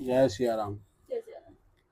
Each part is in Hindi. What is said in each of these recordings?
जय सिया राम।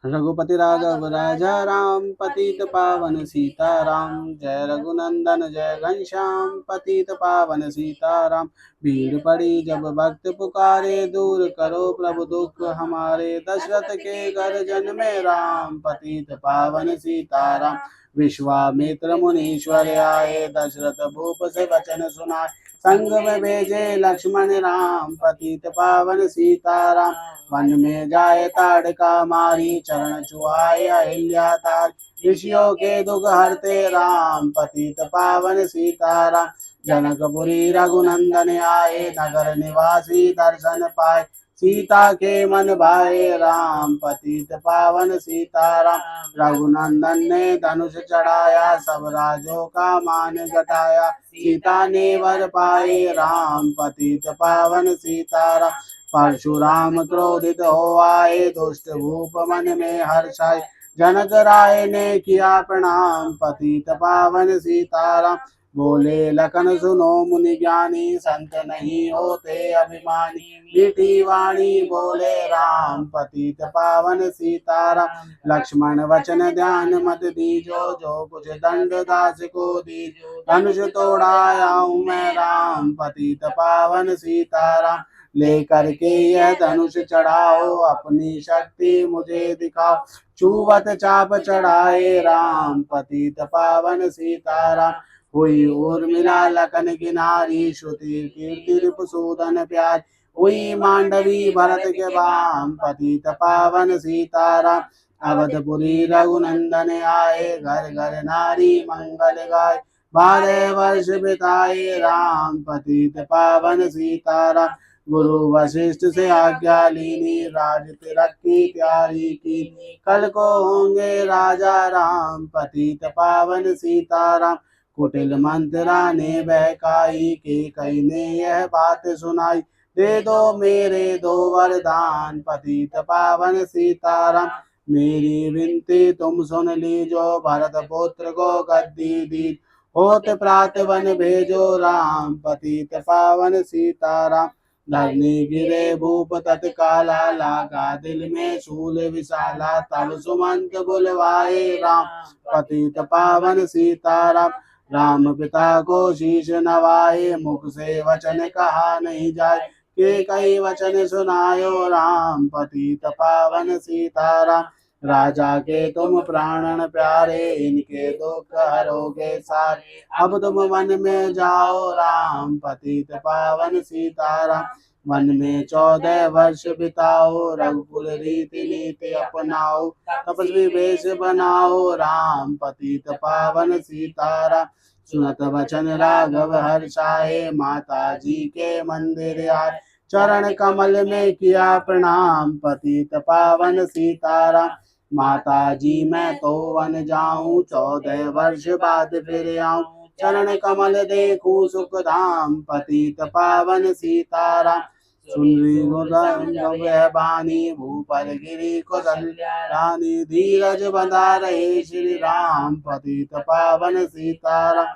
रघुपति राघव राजा राम, पतित पावन सीताराम। जय रघुनंदन जय घनश्याम, पतित पावन सीताराम। भीड़ पड़ी जब भक्त पुकारे, दूर करो प्रभु दुख हमारे। दशरथ के घर जन में राम, पतित पावन सीताराम। विश्वामित्र मुनीश्वर आए, दशरथ भूप से वचन सुनाए। संग में भेजे लक्ष्मण राम, पतित पावन सीताराम। वन में जाए ताड़का मारी, चरण छुआए अहिल्या तार। ऋषियों के दुख हरते राम, पतित पावन सीताराम। जनकपुरी रघुनंदन आए, नगर निवासी दर्शन पाए। सीता के मन भाए राम, पतित पावन सीताराम। रघुनंदन ने धनुष चढ़ाया, सब राजों का मान घटाया। सीता ने वर पाए राम, पतित पावन सीताराम। परशुराम क्रोधित हो आए, दुष्ट भूप मन में हर्षाए। जनक राय ने किया प्रणाम, पतित पावन सीताराम। बोले लखन सुनो मुनि ज्ञानी, संत नहीं होते अभिमानी। मीठी वाणी बोले राम, पतित पावन सीताराम। लक्ष्मण वचन ध्यान मत दीजो, जो कुछ दंड दास को दीजो। धनुष तोड़ाया हूँ मैं राम, पतित पावन सीताराम। लेकर के यह धनुष चढ़ाओ, अपनी शक्ति मुझे दिखाओ। छुवत चाप चढ़ाए राम, पतित पावन सीताराम। हुई उर्मिला लखन की नारी, श्रुति कीर्ति रिपुसूदन प्यार। हुई मांडवी भरत के बाम, पतित पावन सीताराम। अवधपुरी रघुनंदन आए, घर घर नारी मंगल गाय। 12 वर्ष बिताए राम, पतित पावन सीताराम। गुरु वशिष्ठ से आज्ञा लीनी, राज तिलक की तैयारी की। कल को होंगे राजा राम, पतित पावन सीताराम। कुटिल मंत्रा ने बहकाई, के कई ने यह बात सुनाई। दे दो मेरे 2 वरदान, पतित पावन सीताराम। मेरी विनती तुम सुन लीजो, भरत पुत्र को गद्दी दी। होत प्रात वन भेजो राम, पतित पावन सीताराम। धरनी गिरे भूप तत्काला, लागा दिल में शूल विशाला। तब सुमंत बुलवाए राम, पतित पावन सीताराम। राम पिता को शीश नवाए, मुख से वचन कहा नहीं जाए। के कई वचन सुनायो राम, पतित पावन सीताराम। राजा के तुम प्राणन प्यारे, इनके दुख हरोगे सारे। अब तुम वन में जाओ राम, पतित पावन सीताराम। वन में 14 वर्ष बिताओ, रघुकुल रीति नीति अपनाओ। तपस्वी वेश बनाओ राम, पतित पावन सीताराम। सुनत वचन राघव हर्षाए, माता जी के मंदिर आए। चरण कमल में किया प्रणाम, पतित पावन सीताराम। माता जी मैं तो वन जाऊं, 14 वर्ष बाद फिर आऊं। चरण कमल देखूं सुख धाम, पतित पावन सीताराम। सुनरी वह बानी, भूपर गिरी कौशल्या रानी। धीरज बंधा रहे श्री राम, पतित पावन सीताराम।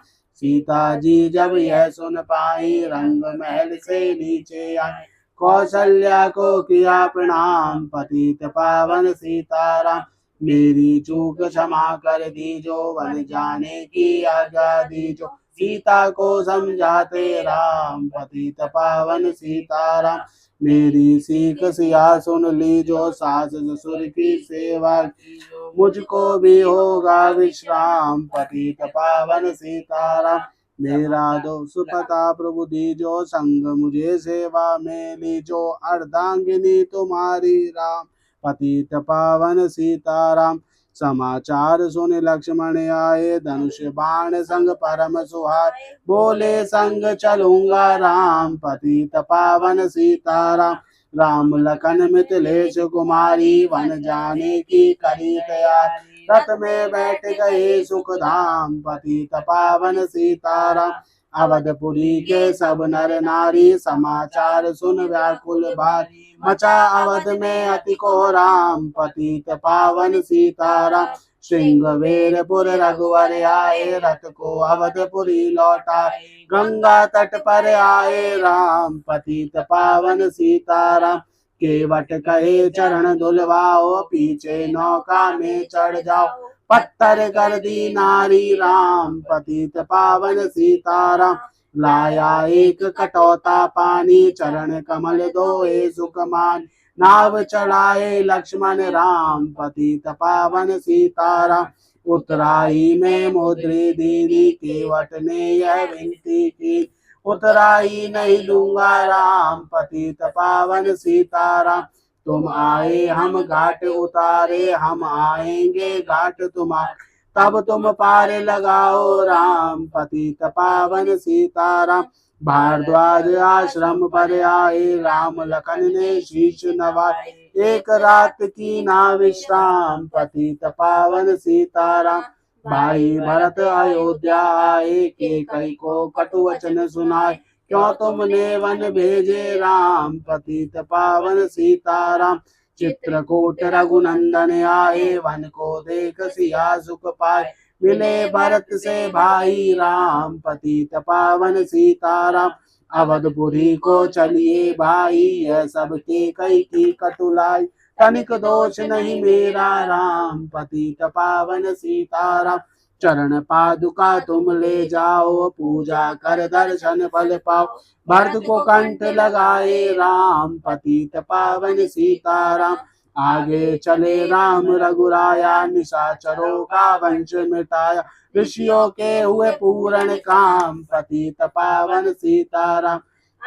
सीता जी जब यह सुन पाई, रंग महल से नीचे आई। कौशल्या को किया प्रणाम, पतित पावन सीताराम। मेरी चूक क्षमा कर दीजो, वन जाने की आज्ञा दीजो। सीता को समझाते राम, पतित पावन सीताराम। मेरी सीख सिया सुन लीजो, सास ससुर की सेवा कीजो। मुझको भी होगा विश्राम, पतित पावन सीताराम। मेरा दोष पता प्रभु दीजो, संग मुझे सेवा में लीजो। अर्धांगिनी तुम्हारी राम, पतित पावन सीताराम। समाचार सुन लक्ष्मण आए, धनुष बाण संग परम सुहाए। बोले संग चलूंगा राम, पतित पावन सीताराम। राम लखन मिथिलेश कुमारी, वन जाने की करी तैयारी। रथ में बैठ गए सुख धाम, पतित पावन सीताराम। अवधपुरी के सब नर नारी, समाचार सुन व्याकुल भारी। मचा अवध में अति को राम, पतित पावन सीताराम। श्रृंगवेरपुर रघुवर आए, रथ को अवधपुरी लौटाए। गंगा तट पर आए राम, पतित पावन सीताराम। केवट कहे चरण धुलवाओ, पीछे नौका में चढ़ जाओ। पत्थर कर दी नारी राम, पतित पावन सीताराम। लाया एक कटोता पानी, चरण कमल धोए सुखमान। नाव चढ़ाए लक्ष्मण राम, पतित पावन सीताराम। उतराई में मोद्री दीदी, केवट ने यह विनती की। उतराई नहीं दूंगा राम, पतित पावन सीताराम। तुम आए हम घाट उतारे, हम आएंगे घाट तुम्हारे। तब तुम पार लगाओ राम, पतित पावन सीताराम। भारद्वाज आश्रम पर आए, राम लखन ने शीश नवाए। एक रात की ना विश्राम, पतित पावन सीताराम। भाई भरत अयोध्या आए, कैकेयी को कटु वचन सुनाए। क्यों तुमने वन भेजे राम, पतित पावन सीताराम। चित्रकूट रघुनंदन आए, वन को देख सिया सुख पाए। मिले भरत से भाई राम, पतित पावन सीताराम। अवधपुरी को चलिए भाई, यह सब कैकेयी की कटुलाई। तनिक दोष नहीं मेरा राम, पतित पावन सीताराम। चरण पादुका तुम ले जाओ, पूजा कर दर्शन फल पाओ। भरत को कंठ लगाए राम, पतित पावन सीताराम। आगे चले राम रघुराया, निशाचरों का वंश मिटाया। ऋषियों के हुए पूर्ण काम, पतित पावन सीताराम।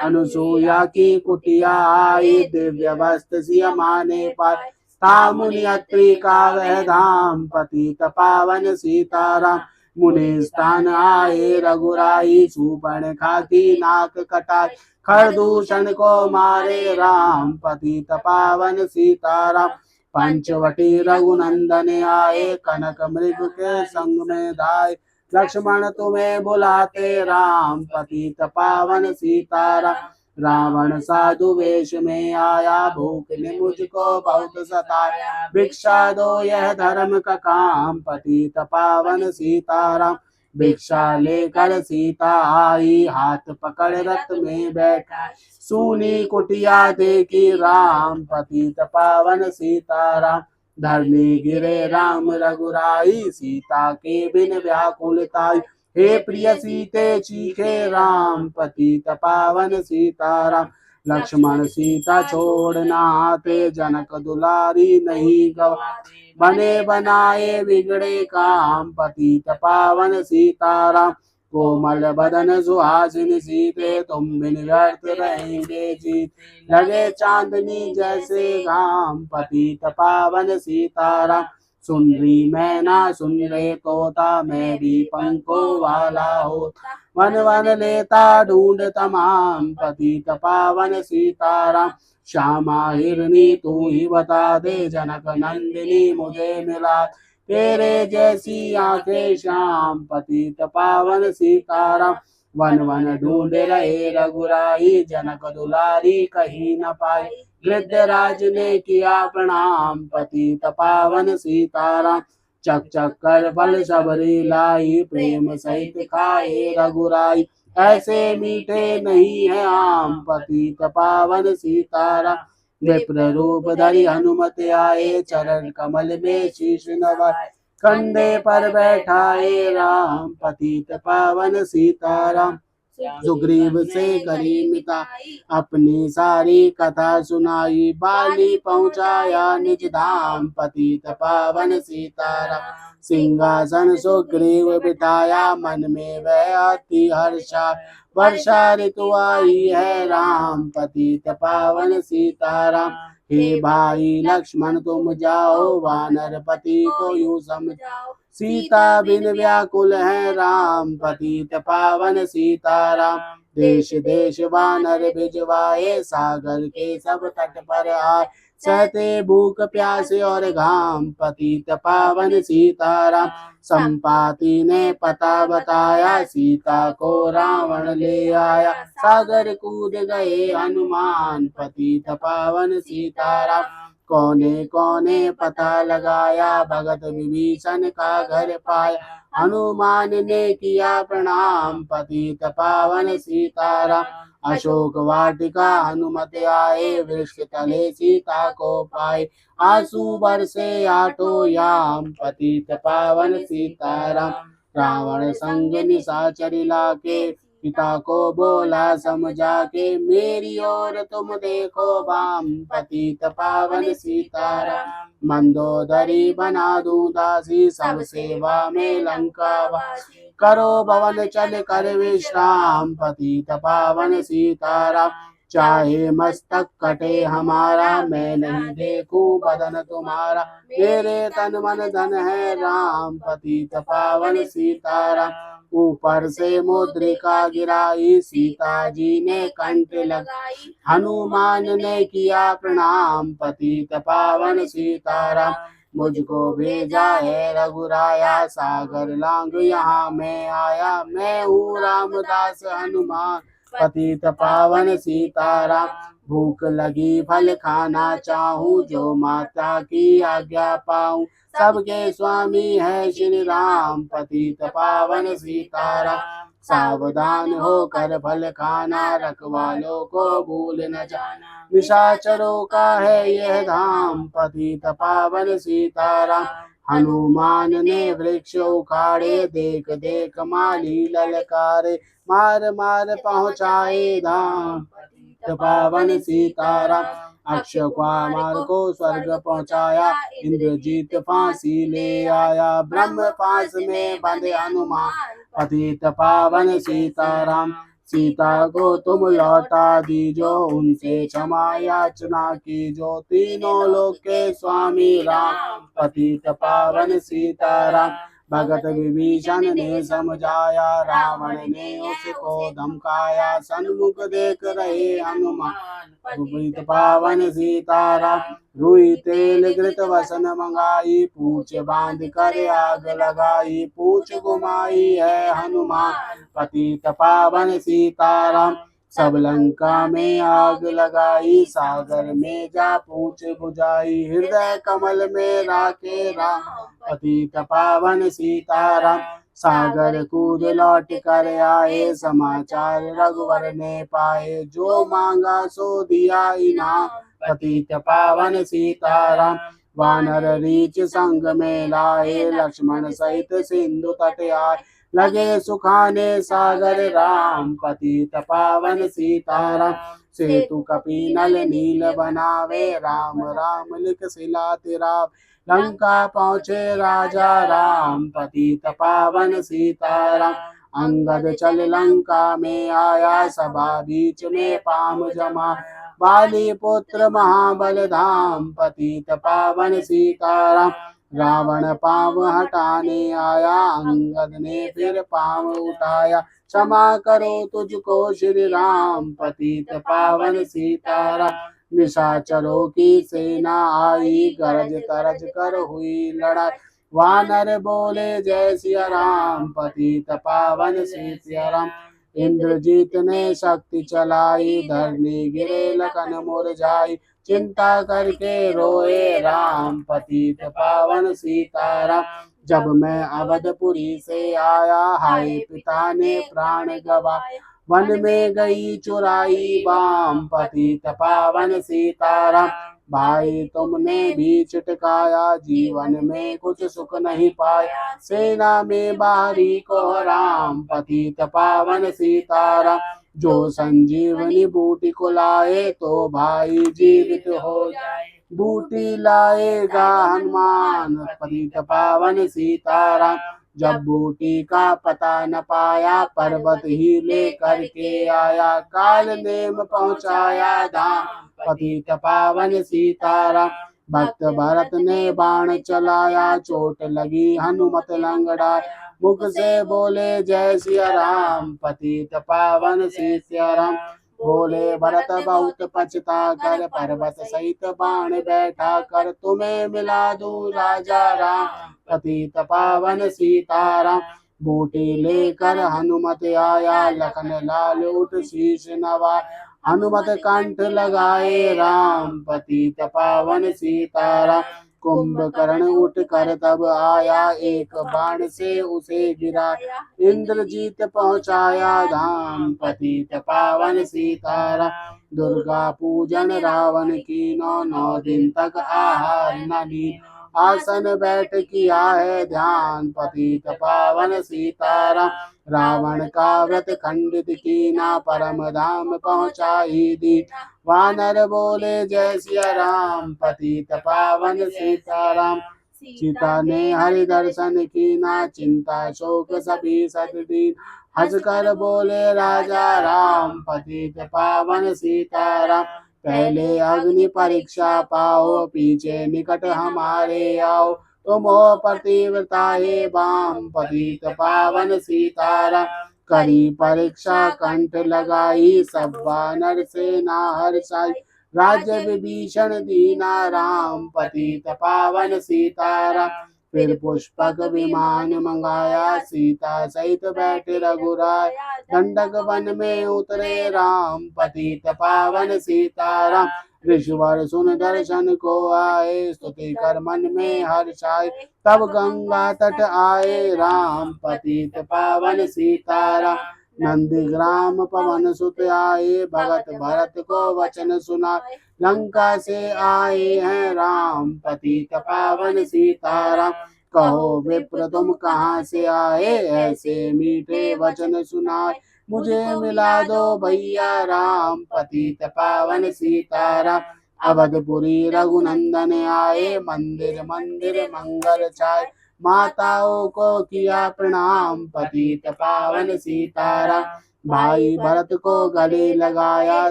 अनुसूया की कुटिया आई, दिव्य वस्त्र सिया माने पाए। था मुनि अत्रि का वह धाम, पतित पावन सीताराम। मुनि स्थान आए रघुराई, शूर्पणखा की नाक कटाई। खरदूषण को मारे राम, पतित पावन सीताराम। पंचवटी रघुनंदन आए, कनक मृग के संग में धाये। लक्ष्मण तुम्हें बुलाते राम, पतित पावन सीताराम। रावण साधु वेश में आया, भूख ने मुझको बहुत सताया। भिक्षा दो यह धर्म का काम, पतित पावन सीताराम। भिक्षा लेकर सीता आई, हाथ पकड़ रथ में बैठा। सूनी कुटिया देखी राम, पतित पावन सीताराम। धरनी गिरे राम रघुराई, सीता के बिन व्याकुलताई। हे प्रिय सीते चीखे राम, पतित पावन सीताराम। लक्ष्मण सीता छोड़ न आते, जनक दुलारी नहीं गवाते। बने बनाए बिगड़े काम, पतित पावन सीताराम। कोमल बदन सुहासिनी सीते, तुम बिन व्यर्थ रहेंगे जीत। लगे चांदनी जैसे घाम, पतित पावन सीताराम। सुन रही मैना सुन रहे तोता, मैं भी पंखों वाला होता। वन वन लेता ढूंढ तमाम, पतित पावन सीताराम। श्यामा हिरनी तू ही बता दे, जनक नंदिनी मुझे मिला। तेरे जैसी आंखें श्याम, पतित पावन सीताराम। वन वन ढूंढ रहे रघुराई, जनक दुलारी कहीं न पाई। गृध्यराज ने किया प्रणाम, पतित पावन सीताराम। चक चक कर फल सबरी लाई, प्रेम सहित खाए रघुराई। ऐसे मीठे नहीं है आम, पतित पावन सीताराम। विप्र रूप धरि हनुमत आए, चरण कमल में शीश नवाए। कंधे पर बैठाए राम, पतित पावन सीताराम। सुग्रीव से करी मिताई, अपनी सारी कथा सुनाई। बाली पहुँचाया निज धाम, पतित पावन सीताराम। सिंहासन सुग्रीव बिठाया, मन में वह अति हर्षा। वर्षा ऋतु आई है राम, पतित पावन सीताराम। हे भाई लक्ष्मण तुम जाओ, वानर पति को यूं समझाओ। सीता बिन व्याकुल है राम, पतित पावन सीताराम। देश देश वानर भिजवाए, सागर के सब तट पर आए। सहते भूख प्यास और घाम, पतित पावन सीताराम। संपाति ने पता बताया, सीता को रावण ले आया। सागर कूद गए हनुमान, पतित पावन सीताराम। कोने कोने पता लगाया, भगत विभीषण का घर पाया। हनुमान ने किया प्रणाम, पतित पावन सीताराम। अशोक वाटिका हनुमत आए, वृक्ष तले सीता को पाए। आंसू बरसे आठों याम, पतित पावन सीताराम। रावण संग निशाचर लाके, पिता को बोला समझा के, मेरी ओर तुम देखो बाम, पतित पावन सीताराम। मंदोदरी बना दूं दासी, सब सेवा में लंकावासी। करो भवन चल कर विश्राम, पतित पावन सीताराम। चाहे मस्तक कटे हमारा, मैं नहीं देखूं बदन तुम्हारा। मेरे तन मन धन है राम, पतित पावन सीताराम। ऊपर से मुद्रिका गिराई, सीता जी ने कंठ लगाई। हनुमान ने किया प्रणाम, पतित पावन सीताराम। मुझको भेजा है रघुराया, सागर लांग यहाँ मैं आया। मैं हूँ रामदास हनुमान, पतित पावन सीताराम। भूख लगी फल खाना चाहूं, जो माता की आज्ञा पाऊं। सबके स्वामी है श्री राम, पतित पावन सीताराम। सावधान होकर फल खाना, रखवालों को भूल न जाना। निशाचरों का है यह धाम, पतित पावन सीताराम। हनुमान ने वृक्ष उखाड़े, देख देख माली ललकारे। मार मार पहुँचाए धाम, पतित पावन सीताराम। अक्षयकुमार को स्वर्ग पहुँचाया, इंद्रजीत फांसी ले आया। ब्रह्म पास में बंधे हनुमान, पतित पावन सीताराम। सीता को तुम लौटा दीजो, उनसे क्षमा याचना कीजो। तीनों लोक के स्वामी राम, पतित पावन सीताराम। भगत विभीषण ने समझाया, रावण ने उसको धमकाया। सन्मुख देख रहे हनुमान, पतित पावन सीताराम। रुई तेल घृत वसन मंगाई, पूछ बांध कर आग लगाई। पूछ घुमाई है हनुमान, पतित पावन सीताराम। सब लंका में आग लगाई, सागर में जा पूछ बुझाई। हृदय कमल में राखे राम, पतित पावन सीताराम। सागर कूद लौट कर आए, समाचार रघुवर ने पाए। जो मांगा सो दिया इनाम, पतित पावन सीताराम। वानर रीछ संग में लाए, लक्ष्मण सहित सिंधु तट आए। लगे सुखाने सागर राम, पतित पावन सीताराम। सेतु कपिनल नील बनावे, राम राम लिख सिला तिराव। लंका पहुँचे राजा राम, पतित पावन सीताराम। अंगद चल लंका में आया, सभा बीच में पाम जमा। बाली पुत्र महाबल धाम, पतित पावन सीताराम। रावण पाँव हटाने आया, अंगद ने फिर पाँव उठाया। क्षमा करो तुझको श्री राम, पतित पावन सीताराम। निशाचरों की सेना आई, गरज तरज कर हुई लड़ाई। वानर बोले जय सिया राम, पतित पावन सीताराम। इंद्रजीत ने शक्ति चलाई, धरनी गिरे लखन मुरझाई। चिंता करके रोए राम, पतित पावन सीताराम। जब मैं अवधपुरी से आया, हाय पिता ने प्राण गवाए। वन में गई चुराई बाम, पतित पावन सीताराम। भाई तुमने भी चिटकाया, जीवन में कुछ सुख नहीं पाया। सेना में बाहरी को राम, पतित पावन सीताराम। जो संजीवनी बूटी को लाए, तो भाई जीवित हो जाए। बूटी लाएगा हनुमान, पतित पावन सीताराम। जब बूटी का पता न पाया, पर्वत ही लेकर के आया। काल नेम पहुँचाया धाम, पतित पावन सीताराम। भक्त भरत ने बाण चलाया, चोट लगी हनुमत लंगड़ाया। मुख से बोले जय सिया राम, पतित पावन सीताराम। बोले भरत बहुत पछता कर, पर्वत सहित बाण बैठा कर। तुम्हें मिला दूं राजा राम, पतित पावन सीताराम। बूटी लेकर हनुमत आया, लखन लाल उठ शीश नवाया। हनुमत कंठ लगाए राम, पतित पावन सीताराम। कुंभकर्ण उठ कर तब आया, एक बाण से उसे गिराया, इंद्रजीत पहुँचाया धाम, पतित पावन सीताराम। दुर्गा पूजन रावण की, 9 दिन तक आहार न लीन, आसन बैठ किया है ध्यान, पतित पावन सीताराम। रावण का व्रत खंडित कीना, परम धाम पहुँचाई दी, वानर बोले जय सिया राम, पतित पावन सीताराम। सीता ने हरि दर्शन कीना, चिंता शोक सभी सद दीन, हंस कर बोले राजा राम, पतित पावन सीताराम। पहले अग्नि परीक्षा पाओ, पीछे निकट हमारे आओ, तुम हो पतिव्रता हे बाम, पतित पावन सीताराम। करी परीक्षा कंठ लगाई, सब वानर सेना हर्षाई, राज्य विभीषण दीना राम, पतित पावन सीताराम। फिर पुष्पक विमान मंगाया, सीता सहित बैठे रघुराय, दंडक वन में उतरे राम, पतित पावन सीताराम। ऋषिवर सुन दर्शन को आए, स्तुति कर मन में हर्षाए, तब गंगा तट आए राम, पतित पावन सीताराम। नंदीग्राम पवन सुत आए, भगत भरत को वचन सुनाए, लंका से आए हैं राम, पतित पावन सीताराम। कहो विप्र तुम कहाँ से आए, ऐसे मीठे वचन सुनाए, मुझे मिला दो भैया राम, पतित पावन सीताराम। अवधपुरी रघुनंदन आए, मंदिर मंदिर मंगल छाए, माताओं को किया प्रणाम, पतित पावन सीताराम। भाई भरत को गले लगाया,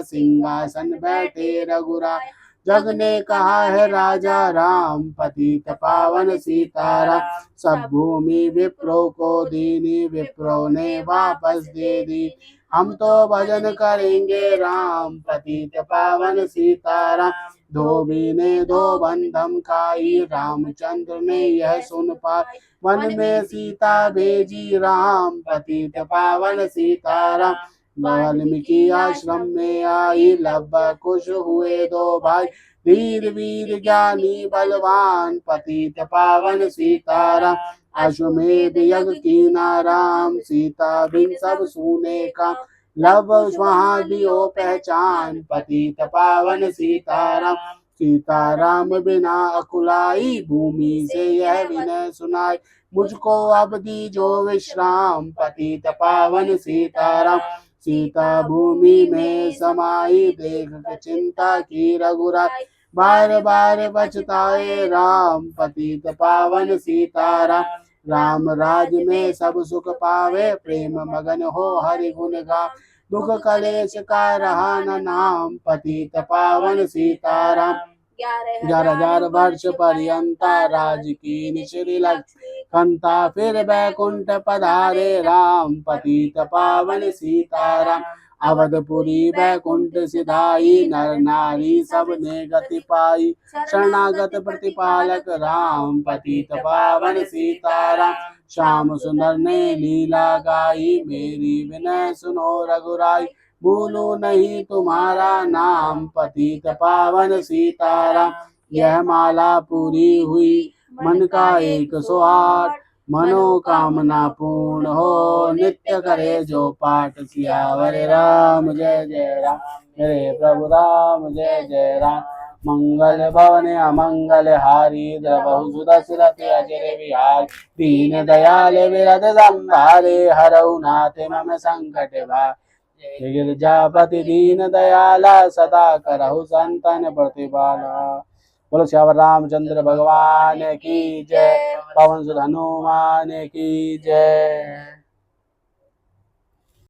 सिंहासन बैठे रघुराय, जग ने कहा है राजा राम, पतित पावन सीताराम। सब भूमि विप्रो को दीनी, विप्रो ने वापस दे दी, हम तो भजन करेंगे राम, पतित पावन सीताराम। धोबी ने दो बंधम खाई, रामचंद्र ने यह सुन पाई, वन में सीता भेजी राम, पतित पावन सीताराम। वाल्मीकि आश्रम में आई, लब कुश हुए दो भाई, वीर वीर ज्ञानी बलवान, पतित पावन सीताराम। अश्वमेध यज्ञ कीना राम, सीता बिन सब सूने का, लब वहाँ दियो पहचान, पतित पावन सीताराम। सीताराम बिना अकुलाई, भूमि से यह विनय सुनाई, मुझको अब दीजो विश्राम, पतित पावन सीताराम। सीता भूमि में समाई, देख चिंता की रघुराई, बार बार बचताए राम, पतित पावन सीताराम। राम राज में सब सुख पावे, प्रेम मगन हो हरि गुण गा, दुख कलेश का रहा न नाम, पतित पावन सीताराम। 11,000 वर्ष पर्यंता, राज की निश्री लक्ष्मी कंता, फिर बैकुंठ पधारे राम, पतित पावन सीताराम। अवधपुरी बैकुंठ सिधाई, नर नारी सब ने गति पाई, शरणागत प्रतिपालक राम, पतित पावन सीताराम। श्याम सुंदर ने लीला गाई, मेरी विनय सुनो रघुराई, भूलू नहीं तुम्हारा नाम, पतित पावन सीताराम। यह माला पूरी हुई, मन का 108, मनोकामना पूर्ण हो, नित्य करे जो पाठ, सियावर राम जय जय राम, मेरे प्रभु राम जय जय राम। मंगल भवन अमंगल हारी, द्रवहु सुदशरथ अजर विहार, दीन दयाल विरद संभारे, हरऊ नाथ मम संकट भार। गिरजापति दीन दयाला, सदा करहु संतन प्रतिपाला। बोलो श्यावर रामचंद्र भगवान की जय, पवन सुत हनुमान की जय।